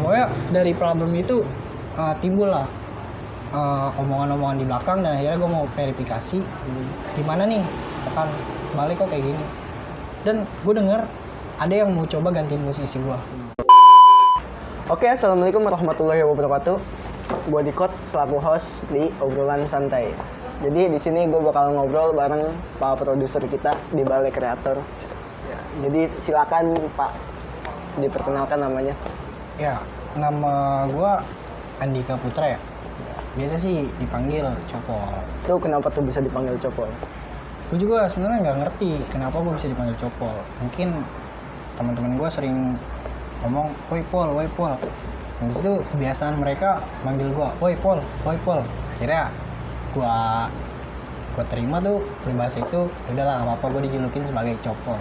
pokoknya dari problem itu timbul lah omongan-omongan di belakang, dan akhirnya gue mau verifikasi gimana nih akan balik kok kayak gini. Dan gue denger ada yang mau coba gantiin posisi gue. Oke, assalamualaikum warahmatullahi wabarakatuh. Gue Dikot selaku host di obrolan santai. Jadi di sini gue bakal ngobrol bareng para produser kita di Balai Kreator. Ya, jadi silakan Pak diperkenalkan namanya. Ya, nama gue Andika Putra ya. Biasa sih dipanggil Copol. Itu kenapa tuh bisa dipanggil Copol? Gue juga sebenarnya nggak ngerti kenapa gue bisa dipanggil Copol. Mungkin teman-teman gue sering ngomong, woi Pol. Di situ kebiasaan mereka manggil gue, woi Pol. Akhirnya gue terima tuh peribahasa itu. Udahlah, nggak apa-apa, gue dijulukin sebagai Copol.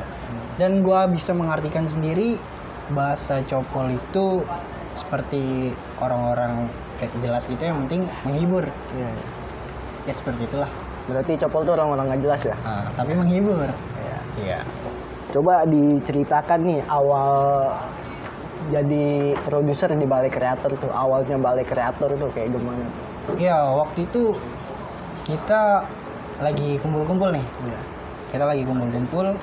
Dan gue bisa mengartikan sendiri bahasa Copol itu seperti orang-orang kayak jelas gitu, yang penting menghibur. Iya. Ya seperti itulah. Berarti Copol tuh orang-orang nggak jelas ya? Tapi menghibur. Iya. Coba diceritakan nih awal jadi produser di Balai Kreator tuh, awalnya Balai Kreator tuh kayak gimana? Ya, waktu itu kita lagi kumpul-kumpul nih. Iya. Kita lagi kumpul-kumpul.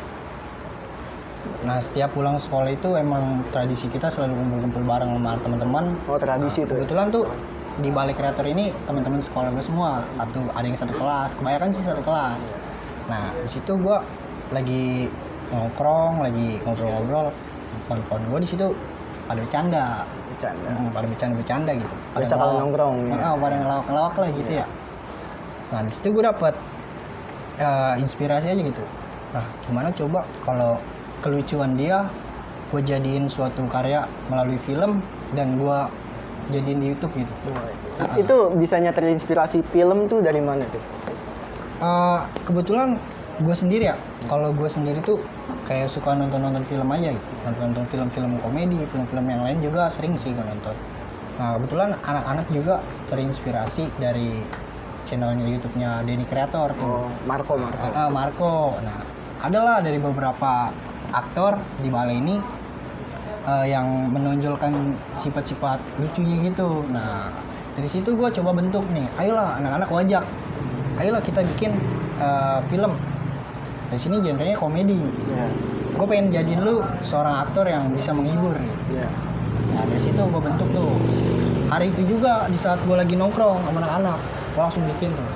Nah, setiap pulang sekolah itu emang tradisi kita selalu kumpul-kumpul bareng sama teman-teman. Oh, tradisi tuh. Kebetulan tuh di Balai Kreator ini teman-teman sekolah gue semua, ada yang satu kelas, kebanyakan sih satu kelas. Nah, di situ gue lagi nongkrong, lagi ngobrol-ngobrol. Kawan-kawan gue di situ pada bercanda gitu. Biasa kalau nongkrong. Pada ngelawak-ngelawak lah gitu ya. Nah, di situ gue dapet inspirasi aja gitu. Nah, gimana coba kalau kelucuan dia gue jadiin suatu karya melalui film dan gue jadiin di YouTube gitu. Itu bisanya terinspirasi film tuh dari mana tuh? Kebetulan gue sendiri ya. Kalau gue sendiri tuh kayak suka nonton film aja gitu. Nonton film-film komedi, film-film yang lain juga sering sih gue nonton. Nah, kebetulan anak-anak juga terinspirasi dari channelnya YouTube-nya Denny Creator tuh. Oh, Marco. Marco. Nah, adalah dari beberapa aktor di balai ini yang menonjolkan sifat-sifat lucunya gitu. Nah, dari situ gue coba bentuk nih, ayolah anak-anak wajak, ayolah kita bikin film. Dari sini genrenya komedi. Yeah. Gue pengen jadiin lu seorang aktor yang bisa menghibur. Yeah. Nah, dari situ gue bentuk tuh. Hari itu juga di saat gue lagi nongkrong sama anak-anak, gue langsung bikin tuh.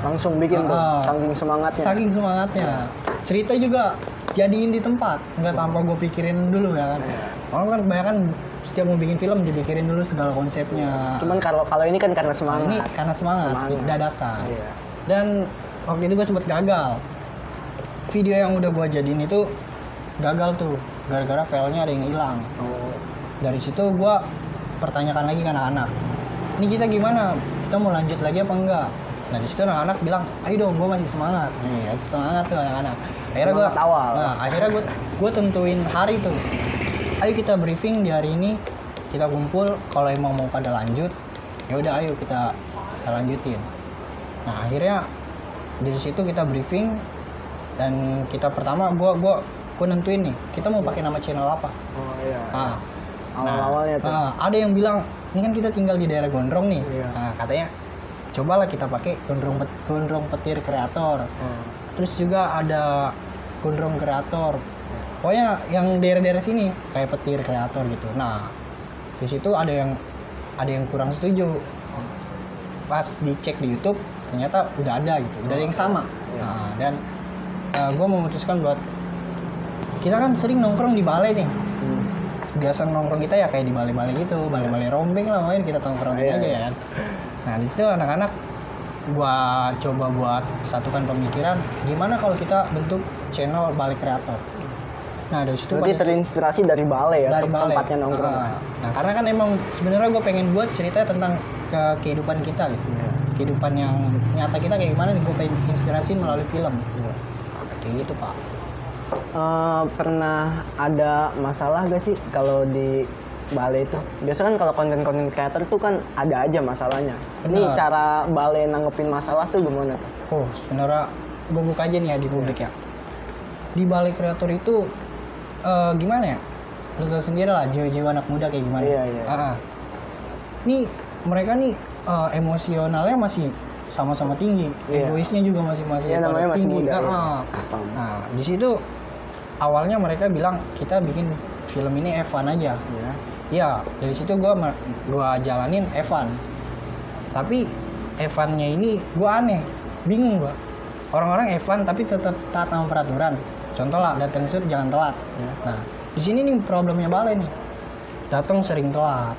Saking semangatnya. Cerita juga jadiin di tempat, nggak tanpa gue pikirin dulu ya kan. Orang kan kebanyakan setiap mau bikin film dipikirin dulu segala konsepnya. Cuman kalau ini kan karena semangat. Ini karena semangat. Dadakan. Iya. Dan waktu itu gue sempet gagal. Video yang udah gue jadiin itu gagal tuh, gara-gara filenya ada yang hilang. Dari situ gue pertanyakan lagi ke anak-anak, ini kita gimana? Kita mau lanjut lagi apa enggak? Nah, di situ anak-anak bilang, ayo dong, gue masih semangat. Semangat tuh anak-anak. Akhirnya gue tentuin hari tuh. Ayo kita briefing di hari ini, kita kumpul. Kalau emang mau pada lanjut, ya udah ayo kita lanjutin. Nah, akhirnya dari situ kita briefing, dan kita pertama gue nentuin nih, kita mau pakai nama channel apa. Awal-awalnya tuh. Ada yang bilang, ini kan kita tinggal di daerah Gondrong nih. Nah, katanya cobalah kita pakai Gondrong Petir Kreator. Terus juga ada Gondrong Kreator. Pokoknya yang daerah-daerah sini kayak Petir Kreator gitu. Nah, di situ ada yang kurang setuju. Pas dicek di YouTube ternyata udah ada gitu, udah ada yang sama. Nah, dan gue memutuskan buat, kita kan sering nongkrong di balai nih. Biasa nongkrong kita ya kayak di balai-balai gitu, balai-balai rombeng lah, main kita nongkrongin aja ya kan. Nah, di situ anak-anak gua coba buat satukan pemikiran, gimana kalau kita bentuk channel Balai Kreator. Nah, dari situ berarti terinspirasi dari balai ya, dari balai. Tempatnya nongkrong. Nah, karena kan emang sebenarnya gue pengen buat cerita tentang kehidupan kita gitu. Kehidupan yang nyata kita kayak gimana nih, gue pengen inspirasi melalui film. Kayak gitu, Pak. Pernah ada masalah gak sih kalau di balai itu? Biasa kan kalau konten-konten creator tuh kan ada aja masalahnya. Ini cara balai nanggepin masalah tuh gimana tuh? Sebenarnya gue buka aja nih ya di publik ya. Di Balai Kreator itu gimana ya? Lu tahu sendiri lah jiwa-jiwa anak muda kayak gimana. nih mereka nih emosionalnya masih sama-sama tinggi, egoisnya juga masih namanya masih tinggi. muda. Nah, di situ awalnya mereka bilang kita bikin film ini Evan aja. Iya, dari situ gua jalanin Evan. Tapi Evannya ini gua aneh, bingung gua. Orang-orang Evan tapi tetap taat sama peraturan. Contoh lah, datang shoot jangan telat. Nah, di sini nih problemnya Bale nih. Datang sering telat.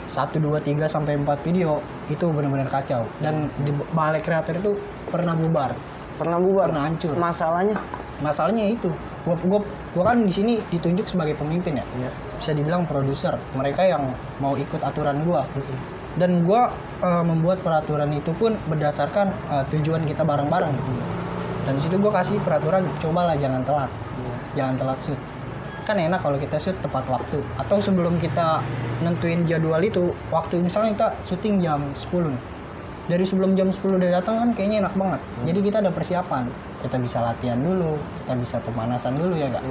1, 2, 3 sampai 4 video itu benar-benar kacau. Dan di Bale kreator itu pernah bubar, pernah hancur. Masalahnya itu, gua kan di sini ditunjuk sebagai pemimpin ya. Bisa dibilang produser. Mereka yang mau ikut aturan gua. Dan gua membuat peraturan itu pun berdasarkan tujuan kita bareng-bareng. Dan di situ gua kasih peraturan, cobalah jangan telat. Jangan telat shoot. Kan enak kalau kita shoot tepat waktu, atau sebelum kita nentuin jadwal itu waktu, misalnya kita syuting jam 10 nih. Dari sebelum jam 10 udah datang kan kayaknya enak banget. Jadi kita ada persiapan, kita bisa latihan dulu, kita bisa pemanasan dulu ya gak?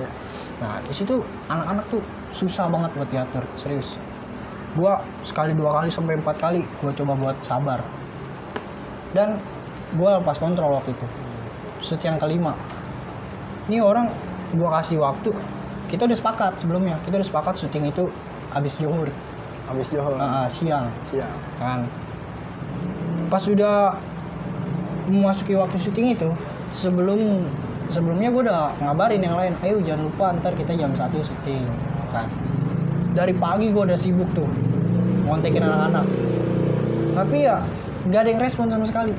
Nah di situ anak-anak tuh susah banget buat diatur, serius. Gua sekali, 2 kali sampai 4 kali gua coba buat sabar, dan gua lepas kontrol waktu itu. Shoot yang kelima, ini orang gua kasih waktu. Kita udah sepakat sebelumnya, kita udah sepakat syuting itu habis Johor. Siang kan. Pas sudah memasuki waktu syuting itu, sebelumnya gue udah ngabarin yang lain, ayo jangan lupa ntar kita jam 1 syuting kan. Dari pagi gue udah sibuk tuh ngontekin anak-anak, tapi ya nggak ada yang respon sama sekali.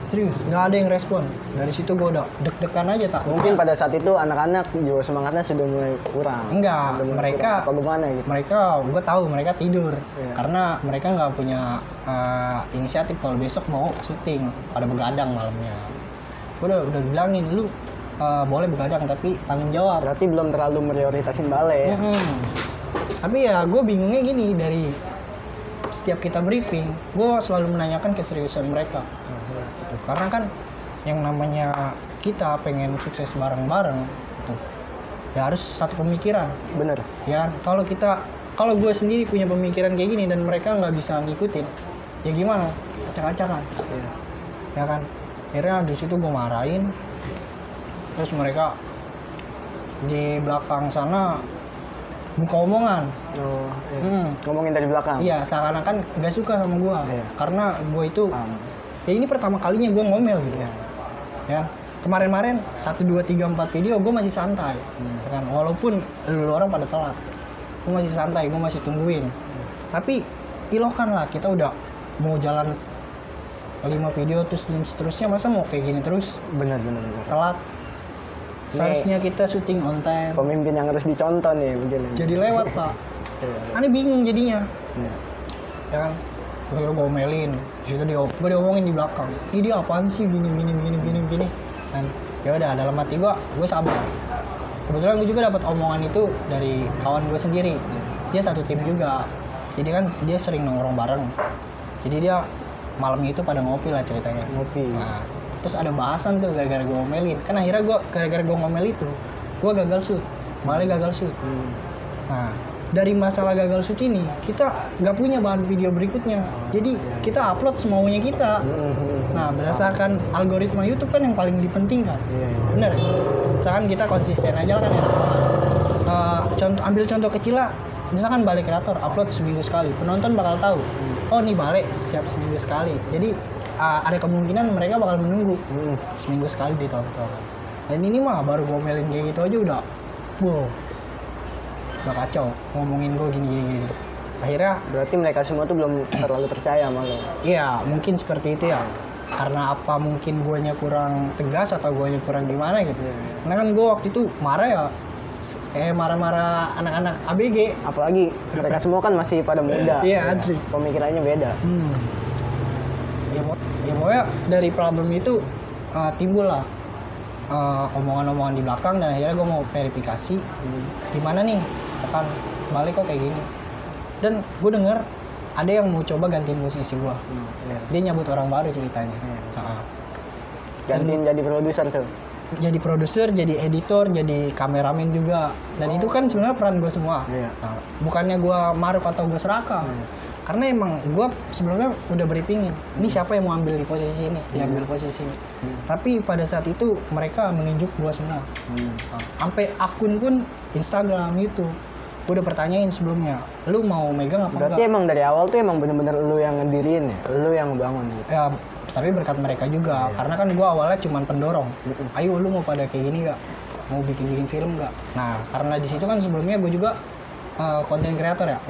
Serius, nggak ada yang respon. Dari situ gue udah deg-degan aja tak. Mungkin pada saat itu anak-anak jiwa semangatnya sudah mulai kurang. Enggak, mereka apa gimana gitu. Mereka, gue tahu mereka tidur. Karena mereka nggak punya inisiatif kalau besok mau syuting, pada begadang malamnya. Gue udah bilangin, lu boleh begadang tapi tanggung jawab. Berarti belum terlalu prioritasin Bale ya. Tapi ya gue bingungnya gini, dari setiap kita briefing, gue selalu menanyakan keseriusan mereka. Karena kan yang namanya kita pengen sukses bareng-bareng gitu, ya harus satu pemikiran. Bener. Ya kalau gue sendiri punya pemikiran kayak gini dan mereka nggak bisa ngikutin, ya gimana? Acak-acakan. Ya kan. Akhirnya di situ gue marahin, terus mereka di belakang sana buka omongan. Ngomongin dari belakang. Iya, seakan-akan nggak suka sama gue. Karena gue itu ya ini pertama kalinya gue ngomel gitu ya. Kemarin-kemarin 1, 2, 3, 4 video gue masih santai ya kan, walaupun lu orang pada telat, gue masih santai, gue masih tungguin. Tapi ilahkan lah, kita udah mau jalan 5 video terus seterusnya, masa mau kayak gini terus? Bener. Telat. Seharusnya kita syuting on time. Pemimpin yang harus dicontoh nih begini. Jadi lewat pak. Aneh bingung jadinya. Ya kan? Gue ngomelin, disitu gue diomongin di belakang. Ini dia apaan sih gini. Dan ya udah, dalam hati gue sabar. Kebetulan gue juga dapat omongan itu dari kawan gue sendiri. Dia satu tim juga. Jadi kan dia sering nongkrong bareng. Jadi dia malamnya itu pada ngopi lah ceritanya. Nah, terus ada bahasan tuh gara-gara gue ngomelin. Kan akhirnya gara-gara gue ngomel itu, gue gagal shoot. Bale gagal shoot. Nah, dari masalah gagal shoot ini, kita nggak punya bahan video berikutnya. Jadi kita upload semaunya kita. Nah, berdasarkan algoritma YouTube kan yang paling dipentingkan. Bener. Misalkan kita konsisten aja kan ya. Ambil contoh kecil lah. Misalkan Bale kreator upload seminggu sekali, penonton bakal tahu. Oh nih Bale siap seminggu sekali. Jadi ada kemungkinan mereka bakal menunggu seminggu sekali ditonton. Dan ini mah baru gomelin kayak gitu aja udah kacau, ngomongin gue gini. Akhirnya berarti mereka semua tuh belum terlalu percaya sama lo. Iya, mungkin seperti itu ya. Karena apa, mungkin guanya kurang tegas atau guanya kurang gimana gitu. Karena kan gue waktu itu marah ya, marah-marah anak-anak ABG. Apalagi mereka semua kan masih pada muda. Iya, asli. Pemikirannya beda. Ya pokoknya dari problem itu timbul lah omongan-omongan di belakang, dan akhirnya gue mau verifikasi gimana nih kan Bale kok kayak gini. Dan gue denger ada yang mau coba gantiin musisi gue. Dia nyabut orang baru ceritanya. Gantiin jadi produser tuh. jadi produser, jadi editor, jadi kameramen juga. Dan itu kan sebenarnya peran gue semua. Nah, bukannya gue maruk atau gue serakah. Karena emang gue sebelumnya udah briefingin, ini siapa yang mau ambil di posisi ini, diambil posisi ini. Tapi pada saat itu mereka menunjuk gue semua. Sampai akun pun Instagram, YouTube. Gue udah pertanyain sebelumnya, lu mau megang apa Berarti enggak? emang dari awal tuh emang bener-bener lu yang ngedirin ya, lu yang ngebangun gitu. Ya, tapi berkat mereka juga, karena kan gue awalnya cuma pendorong. Ayo lu mau pada kayak gini gak? Mau bikin film gak? Nah, karena di situ kan sebelumnya gue juga konten kreator ya.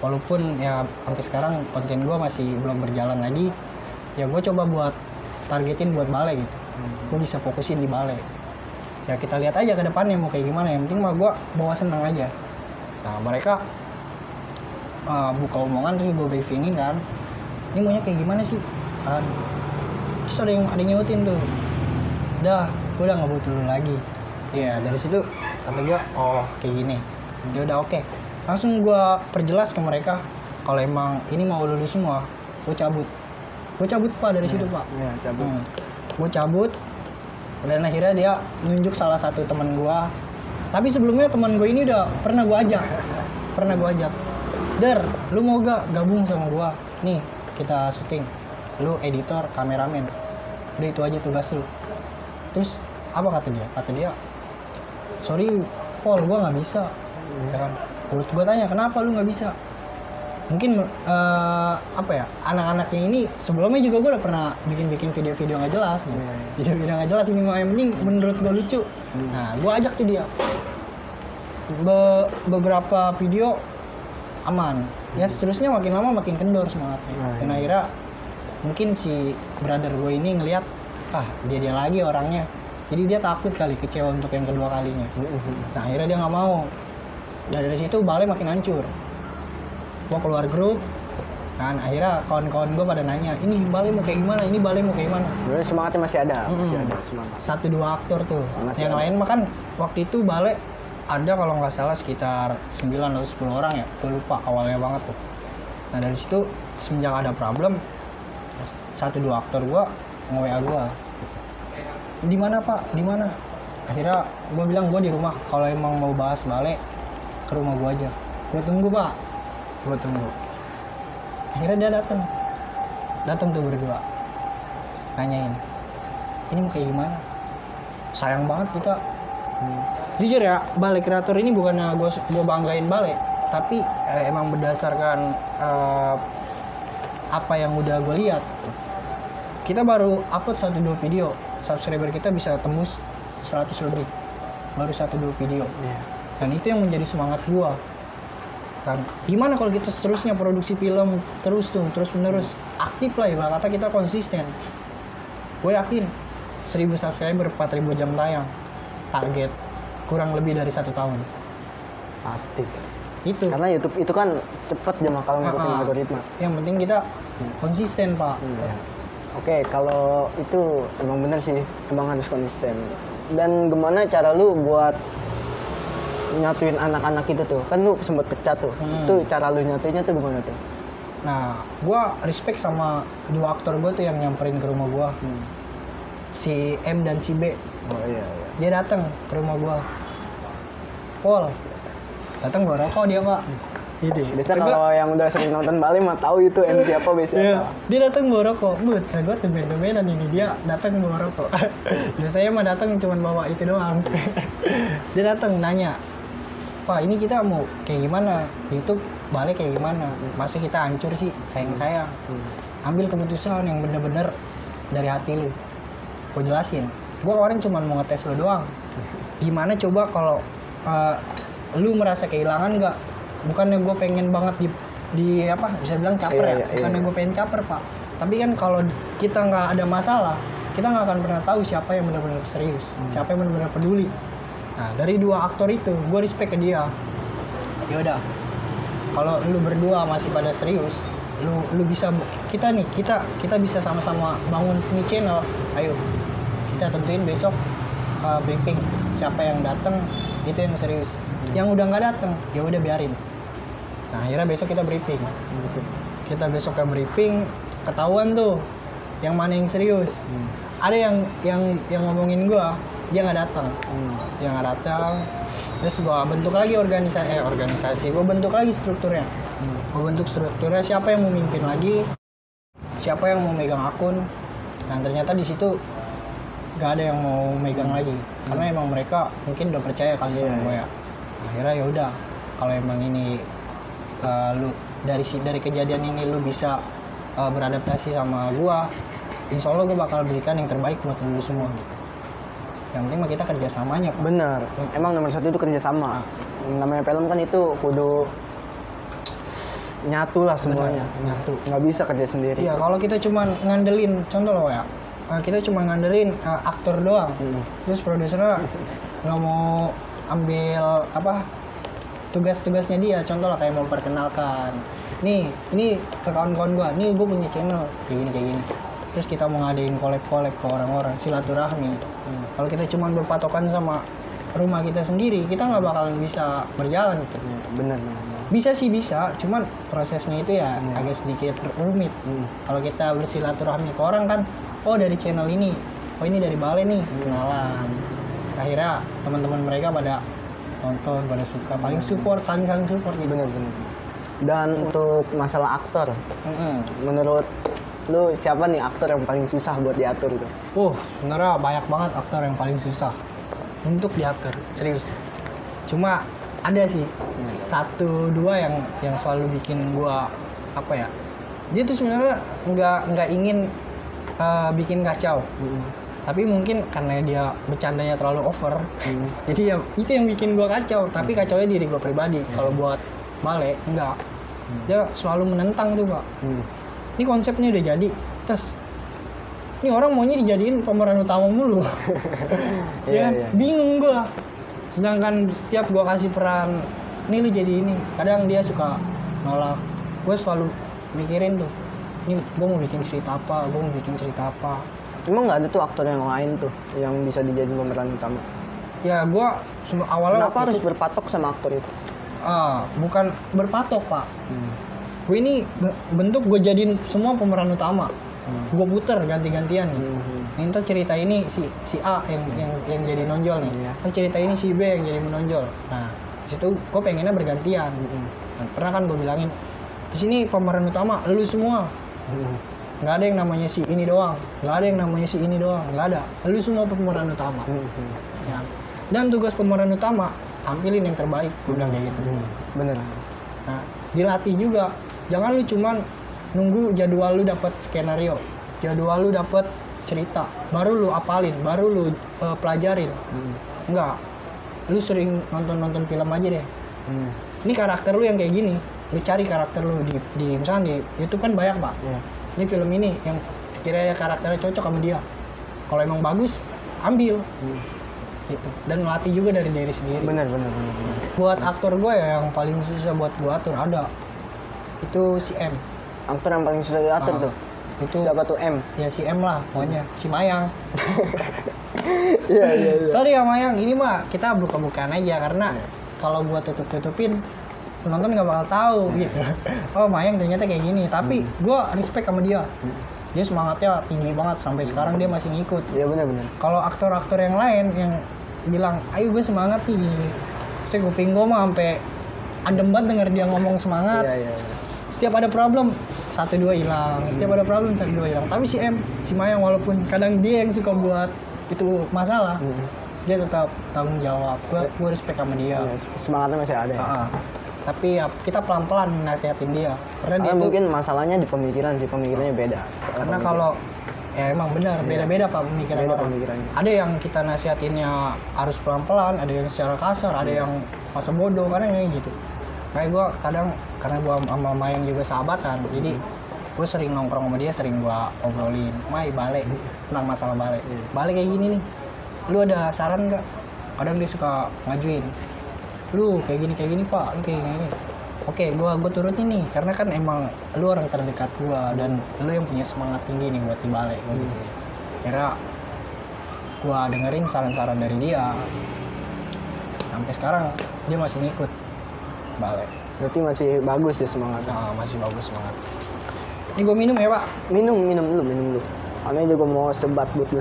Walaupun ya sampai sekarang konten gue masih belum berjalan lagi, ya gue coba buat targetin buat balai gitu. Gue bisa fokusin di balai. Ya kita lihat aja ke depannya mau kayak gimana. Yang penting mah gue bawa senang aja. Nah mereka buka omongan terus gue briefingin kan, ini maunya kayak gimana sih kan. Terus ada yang nyautin tuh, udah gue udah nggak butuh lu lagi. Iya dari situ kata gue, oh kayak gini. Ya udah oke. Langsung gue perjelas ke mereka kalau emang ini mau lulus semua, gue cabut pak dari situ pak. Gue cabut dan akhirnya dia nunjuk salah satu teman gue. Tapi sebelumnya teman gue ini udah pernah gue ajak. Der, lu mau gak gabung sama gue? Nih, kita syuting. Lu editor, kameramen. Udah itu aja tugas lu. Terus, apa kata dia? Kata dia, sorry Paul, gue gak bisa. Ya kan? Terus gue tanya, kenapa lu gak bisa? Mungkin, anak-anaknya ini sebelumnya juga gue udah pernah bikin video-video gak jelas. Gitu. Video-video gak jelas ini mah yang penting menurut gue lucu. Nah, gue ajak tuh dia. Beberapa video aman. Ya seterusnya makin lama makin kendor semangatnya. Dan akhirnya mungkin si brother gue ini ngelihat, dia lagi orangnya. Jadi dia takut kali kecewa untuk yang kedua kalinya. Nah akhirnya dia nggak mau. Dan dari situ balai makin hancur. Gue keluar grup. Kan akhirnya kawan-kawan gue pada nanya, ini balai mau kayak gimana? Ini balai mau kayak gimana? Sebenarnya semangatnya masih ada semangat. 1-2 aktor tuh. Masih yang ada. lain mah kan waktu itu balai ada kalau nggak salah sekitar 9 atau 10 orang ya, gue lupa awalnya banget tuh. Nah dari situ semenjak ada problem, 1-2 aktor gue nge-WA gue, di mana pak, di mana? Akhirnya gue bilang gue di rumah, kalau emang mau bahas balai ke rumah gue aja, gue tunggu pak, gue tunggu. Akhirnya dia datang tuh berdua, nanyain, ini mau kayak gimana? Sayang banget kita. Jujur ya, balai kreator ini bukannya gue banggain balai, tapi emang berdasarkan apa yang udah gue lihat. Kita baru upload 1-2 video, subscriber kita bisa tembus 100 lebih, baru 1-2 video. Dan itu yang menjadi semangat gue. Kan, gimana kalau kita seterusnya produksi film terus menerus aktif lah ya, kata kita konsisten. Gue yakin 1000 subscriber, 4000 jam tayang, target kurang lebih dari 1 tahun. Pasti. Itu. Karena YouTube itu kan cepet dia kalau ngikutin algoritma. Yang penting kita konsisten pak. Oke, kalau itu emang bener sih, emang harus konsisten. Dan gimana cara lu buat nyatuin anak-anak itu tuh? Kan lu sempet pecat tuh. Itu cara lu nyatuinnya tuh gimana tuh? Nah, gua respect sama 2 aktor gua tuh yang nyamperin ke rumah gua. Si M dan si B. Oh iya. Dia datang ke rumah gua. Paul, datang bawa rokok dia pak. Ini. Biasa kalau yang udah sering nonton Bali mah tahu itu M siapa biasanya. Iya. Dia datang bawa rokok. Nah gua temen-temenan ini, dia datang bawa rokok. Biasanya mah datang cuma bawa itu doang. Dia datang nanya, Pak ini kita mau kayak gimana? YouTube balik kayak gimana? Masa kita hancur sih, sayang-sayang. Ambil keputusan yang bener-bener dari hati lu. Gue jelasin, gue kemarin cuma mau ngetes lu doang. Gimana coba kalau lu merasa kehilangan nggak? Bukannya gue pengen banget di apa bisa bilang caper bukannya gue pengen caper pak. Tapi kan kalau kita nggak ada masalah, kita nggak akan pernah tahu siapa yang benar-benar serius, siapa yang benar-benar peduli. Nah dari 2 aktor itu, gue respect ke dia. Yaudah, kalau lu berdua masih pada serius, lu bisa kita bisa sama-sama bangun ini channel. Ayo kita tentuin besok briefing siapa yang datang itu yang serius. Yang udah nggak datang ya udah biarin. Nah akhirnya besok kita briefing. Kita besok ke briefing, ketahuan tuh yang mana yang serius. Ada yang ngomongin gue, dia nggak datang. Dia nggak datang. Terus gue bentuk lagi organisasi. Gue bentuk lagi strukturnya. Gue bentuk strukturnya, siapa yang mau mimpin lagi, siapa yang mau megang akun. Dan ternyata di situ gak ada yang mau megang lagi, karena emang mereka mungkin udah percaya kali sama gue ya. Akhirnya ya udah, kalau emang ini lu dari kejadian ini lu bisa beradaptasi sama gue, insya Allah gue bakal berikan yang terbaik buat lu semua. Yang penting mah kita kerjasamanya. Bener, emang nomor satu itu kerjasama. Namanya film kan itu kudu nyatu lah semuanya. Bener, nyatu, nggak bisa kerja sendiri. Iya, kalau kita cuma ngandelin, contoh loh ya, kita cuma ngandelin aktor doang, terus produsernya nggak mau ambil tugas-tugasnya dia. Contoh lah kayak memperkenalkan, nih ini ke kawan-kawan gua, nih gua punya channel kayak gini, terus kita mau ngadain collab ke orang-orang, silaturahmi. Kalau kita cuma berpatokan sama rumah kita sendiri, kita nggak bakalan bisa berjalan gitu. Bener. Bisa sih bisa, cuman prosesnya itu ya agak sedikit rumit. Kalau kita bersilaturahmi ke orang kan, oh dari channel ini, oh ini dari Bale nih, kenalan. Akhirnya teman-teman mereka pada nonton, pada suka, paling support, saling support gitu. Bener. Dan untuk masalah aktor, menurut lu siapa nih aktor yang paling susah buat diatur gitu? Sebenarnya banyak banget aktor yang paling susah untuk diatur, serius. Cuma ada sih satu dua yang selalu bikin gua dia tuh sebenarnya nggak ingin bikin kacau, tapi mungkin karena dia bercandanya terlalu over, jadi ya itu yang bikin gua kacau. Tapi kacaunya diri gua pribadi. Kalau buat Bale enggak, dia selalu menentang tuh Pak. Ini konsepnya udah jadi, terus ini orang maunya dijadiin pemeran utama mulu. Ya kan? Bingung gua. Sedangkan setiap gua kasih peran, nih lu jadi ini, kadang dia suka nolak. Gue selalu mikirin tuh, ini gue mau bikin cerita apa. Emang nggak ada tuh aktor yang lain tuh yang bisa dijadiin pemeran utama? Ya gue awalnya kenapa harus berpatok sama aktor itu? Bukan berpatok Pak. Gue ini bentuk gue jadiin semua pemeran utama. Gue puter ganti-gantian nih. Ntar cerita ini si A yang jadi nonjol nih. Kan cerita ini si B yang jadi menonjol. Nah, di situ gue pengennya bergantian. Nah, pernah kan gue bilangin, di sini pemeran utama lu semua. Nggak ada yang namanya si ini doang. Nggak ada yang namanya si ini doang. Nggak ada. Lu semua pemeran utama. Ya. Dan tugas pemeran utama tampilin yang terbaik. Gue bilang kayak gitu. Bener. Nah, dilatih juga. Jangan lu cuman nunggu jadwal lu dapat skenario, jadwal lu dapat cerita, baru lu apalin, baru lu pelajarin. Enggak, lu sering nonton film aja deh. Ini karakter lu yang kayak gini, lu cari karakter lu di misalnya di YouTube kan banyak Pak. Ini film ini yang sekiranya karakternya cocok sama dia. Kalau emang bagus, ambil. Gitu. Dan melatih juga dari diri sendiri. Bener. Buat aktor gue ya yang paling susah buat gue atur ada, itu si M. Aktor yang paling susah diatur tuh? Itu siapa tuh M? Ya si M lah pokoknya, si Mayang. Iya. Sorry ya Mayang, ini mah kita buka-bukaan aja karena kalau gua tutup-tutupin penonton nggak bakal tahu gitu. Oh Mayang ternyata kayak gini, tapi gua respect sama dia. Dia semangatnya tinggi banget sampai sekarang dia masih ngikut. Iya benar. Kalau aktor-aktor yang lain yang bilang, ayo gue semangat nih gini. Saya kuping gua mah sampai adem banget denger dia ngomong semangat. Iya. Setiap ada problem 1-2 hilang, setiap ada problem 1-2 hilang. Tapi si Mayang walaupun kadang dia yang suka buat itu masalah, dia tetap tanggung jawab. Gue respect sama dia. Semangatnya masih ada. Ya? Tapi ya kita pelan-pelan nasihatin dia. Karena dia mungkin masalahnya di pemikiran sih, pemikirannya beda. Karena kalau ya emang benar beda-beda Pak pemikiran orang. Ada yang kita nasihatinnya harus pelan-pelan, ada yang secara kasar, ada yang masa bodoh, karena kayak gitu. Kayak gue kadang, karena gue sama Mayang juga sahabatan, jadi gue sering nongkrong sama dia, sering gue obrolin, Bale, tentang masalah Bale. Bale kayak gini nih, lu ada saran nggak? Kadang dia suka ngajuin, lu kayak gini Pak, lu kayak gini. Oke, gue turutin nih, karena kan emang lu orang terdekat gue, dan lu yang punya semangat tinggi nih buat di Bale. Gitu. Kira gue dengerin saran-saran dari dia, sampai sekarang dia masih ngikut Bale. Berarti masih bagus ya semangatnya? Masih bagus semangat. Ini gue minum ya Pak? Minum dulu. Kami juga mau sebat but gue.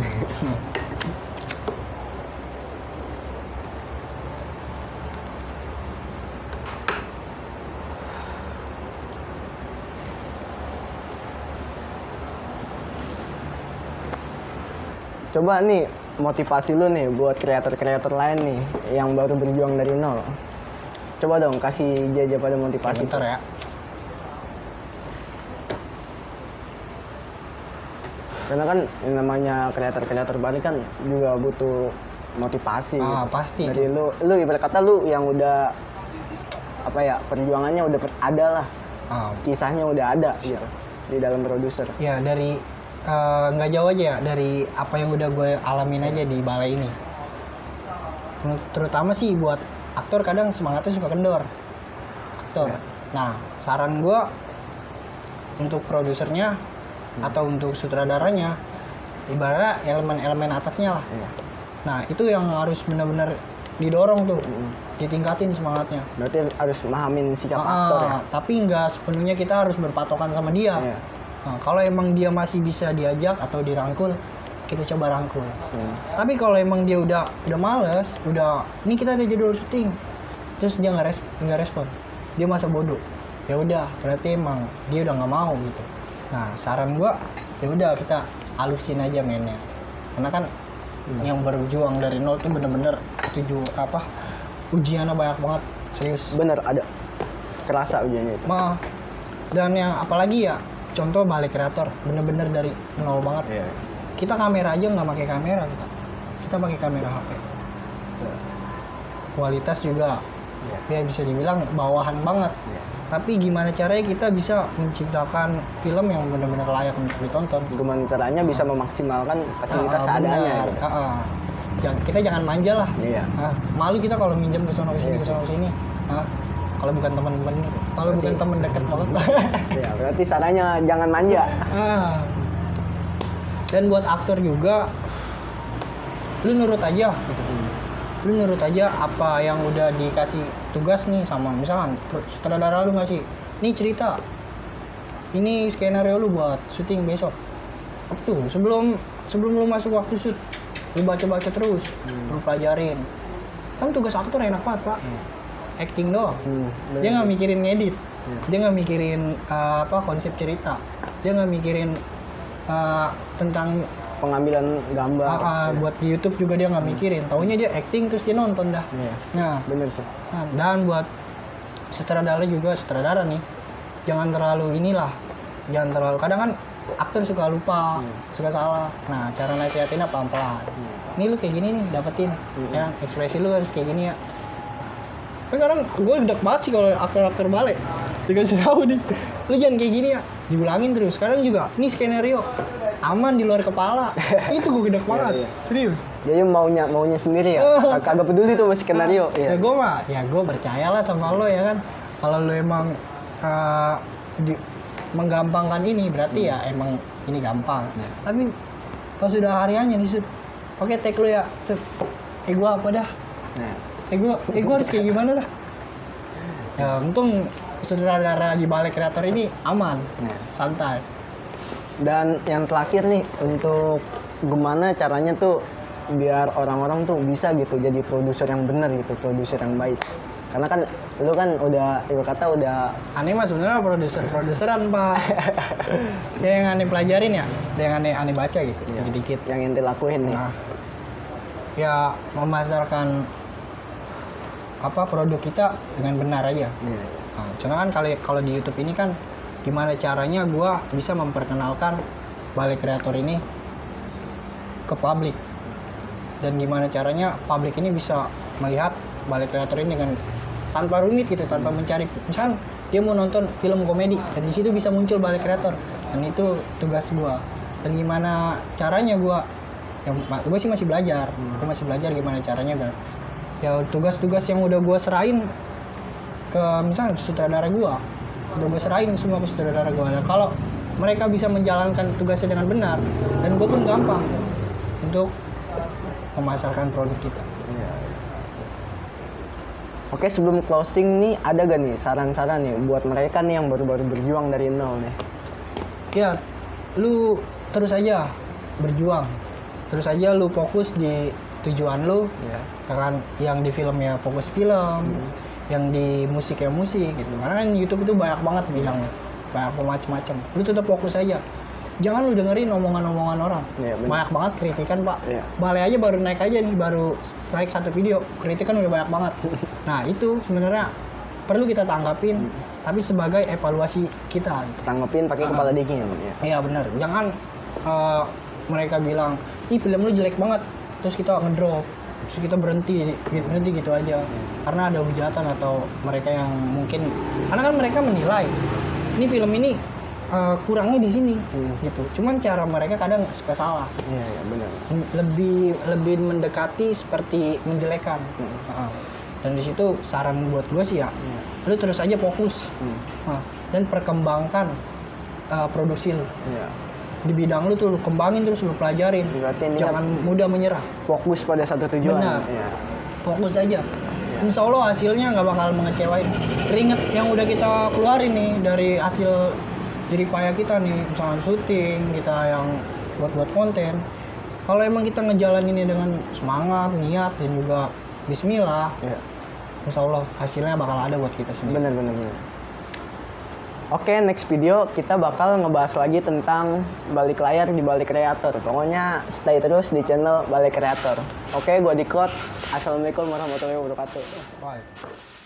Coba nih motivasi lu nih buat kreator-kreator lain nih yang baru berjuang dari nol. Coba dong kasih dia pada motivasi. Bentar ya. Karena kan yang namanya kreator-kreator baru kan juga butuh motivasi. Pasti. Dari lu ibarat kata lu yang udah apa ya, perjuangannya udah ada lah. Kisahnya udah ada gitu di dalam produser. Ya dari nggak jauh aja ya dari apa yang udah gue alamin aja di balai ini. Terutama sih buat aktor kadang semangatnya suka kendor. Aktor. Nah, saran gue untuk produsernya atau untuk sutradaranya, ibaratnya elemen-elemen atasnya lah. Nah, itu yang harus benar-benar didorong tuh, ditingkatin semangatnya. Berarti harus memahamin sikap aktor ya. Tapi nggak sepenuhnya kita harus berpatokan sama dia. Nah, kalau emang dia masih bisa diajak atau dirangkul, kita coba rangkul. Tapi kalau emang dia udah males, ini kita ada jadwal syuting, terus dia nggak respon, dia masa bodoh, ya udah berarti emang dia udah nggak mau gitu. Nah, saran gua ya udah kita halusin aja mainnya, karena kan yang berjuang dari nol tuh bener-bener ujiannya banyak banget, serius. Bener, ada kerasa ujiannya itu. Dan yang apalagi ya, contoh balai kreator bener-bener dari nol banget. Kita kamera aja nggak pakai kamera, kita pakai kamera HP. Kualitas juga ya bisa dibilang bawahan banget. Tapi gimana caranya kita bisa menciptakan film yang benar-benar layak untuk ditonton? Gimana caranya bisa memaksimalkan fasilitas seadanya? Kita jangan manja lah. Malu kita kalau minjem ke sono sini ke sono sini. Kalau bukan teman-teman, bukan teman dekat banget. Ya, berarti sarannya jangan manja. Dan buat aktor juga, lu nurut aja. Lu nurut aja apa yang udah dikasih tugas nih sama misalkan sutradara lu ngasih, nih cerita, ini skenario lu buat syuting besok. Tuh sebelum lu masuk waktu shoot, lu baca terus, lu pelajarin. Kan tugas aktor enak banget pak. Acting doang. Dia nggak mikirin ngedit, dia nggak mikirin konsep cerita, dia nggak mikirin tentang pengambilan gambar. Buat di YouTube juga dia nggak mikirin, taunya dia acting terus dia nonton dah. Nah, bener sih. Dan buat sutradara nih, jangan terlalu kadang kan aktor suka lupa, suka salah. Nah, cara nasihatinnya pelan-pelan. Ini lu kayak gini nih, dapetin, ya ekspresi lu harus kayak gini ya. Tapi kadang gue gedek banget sih kalau aktor balik dikasih tahu nih, lu jangan kayak gini ya, diulangin terus. Kadang juga, nih skenario aman di luar kepala, itu gue gedek banget, serius. Jadi maunya sendiri ya, kagak peduli tuh sama skenario. Ya gue percayalah sama lo ya kan. Kalau lo emang menggampangkan ini, berarti ya emang ini gampang. Tapi kalau sudah hariannya nih shoot, oke take lo ya, gue apa dah? Gue harus kayak gimana dah? Ya untung sutradara di balai kreator ini aman, santai. Dan yang terakhir nih, untuk gimana caranya tuh biar orang-orang tuh bisa gitu jadi produser yang benar gitu, produser yang baik. Karena kan lu kan udah aneh mah sebenarnya produseran pak. Yang aneh pelajarin ya, yang aneh baca gitu, dikit-dikit. Yang ente lakuin nih. Ya memasarkan produk kita dengan benar aja. Contoh kan kalau di YouTube ini kan gimana caranya gua bisa memperkenalkan balai kreator ini ke publik, dan gimana caranya publik ini bisa melihat balai kreator ini dengan tanpa rumit gitu, tanpa mencari, misalnya dia mau nonton film komedi dan di situ bisa muncul balai kreator, dan itu tugas gua. Dan gimana caranya gua sih masih belajar, gimana caranya ya tugas-tugas yang udah gua serahin ke misalnya sutradara gua, udah gue serahin semua ke sutradara gue. Nah, kalau mereka bisa menjalankan tugasnya dengan benar, dan gue pun gampang untuk memasarkan produk kita. Oke, sebelum closing nih, ada gak nih saran-saran nih buat mereka nih yang baru-baru berjuang dari nol nih? Ya, lu terus aja berjuang. Terus aja lu fokus di tujuan lu, Iya. kan yang di film ya fokus film, yang di musik ya musik gitu. Karena kan YouTube itu banyak banget bidangnya, banyak macam-macam. Lu tetap fokus aja. Jangan lu dengerin omongan-omongan orang. Iya, bener. Banyak banget kritikan, Pak. Iya. Balai aja baru naik aja nih, baru naik 1 video, kritikan udah banyak banget. Nah, itu sebenarnya perlu kita tanggapin, tapi sebagai evaluasi kita. Tanggepin pakai kepala dingin ya. Iya benar. Jangan mereka bilang, ih film lu jelek banget, terus kita ngedrop, terus kita berhenti gitu aja. Karena ada hujatan atau mereka yang mungkin, karena kan mereka menilai, ini film ini kurangnya di sini, gitu. Cuman cara mereka kadang suka salah. Iya, benar. Lebih mendekati seperti menjelekan. Dan di situ saran buat gue sih ya, lu terus aja fokus dan perkembangkan produksi lu. Iya. Di bidang lu tuh lu kembangin terus lu pelajarin. Berarti ini Jangan mudah menyerah. fokus pada satu tujuan. Benar. Iya. Fokus aja. Insya Allah hasilnya nggak bakal mengecewain. Keringet yang udah kita keluarin nih dari hasil jerih payah kita nih, misalkan syuting kita yang buat konten. Kalau emang kita ngejalaninnya dengan semangat, niat dan juga Bismillah, Insya Allah hasilnya bakal ada buat kita sendiri. Benar. Oke, next video kita bakal ngebahas lagi tentang balik layar di balik kreator. Pokoknya stay terus di channel Balik Kreator. Oke, gua Dikot. Assalamualaikum warahmatullahi wabarakatuh. Bye.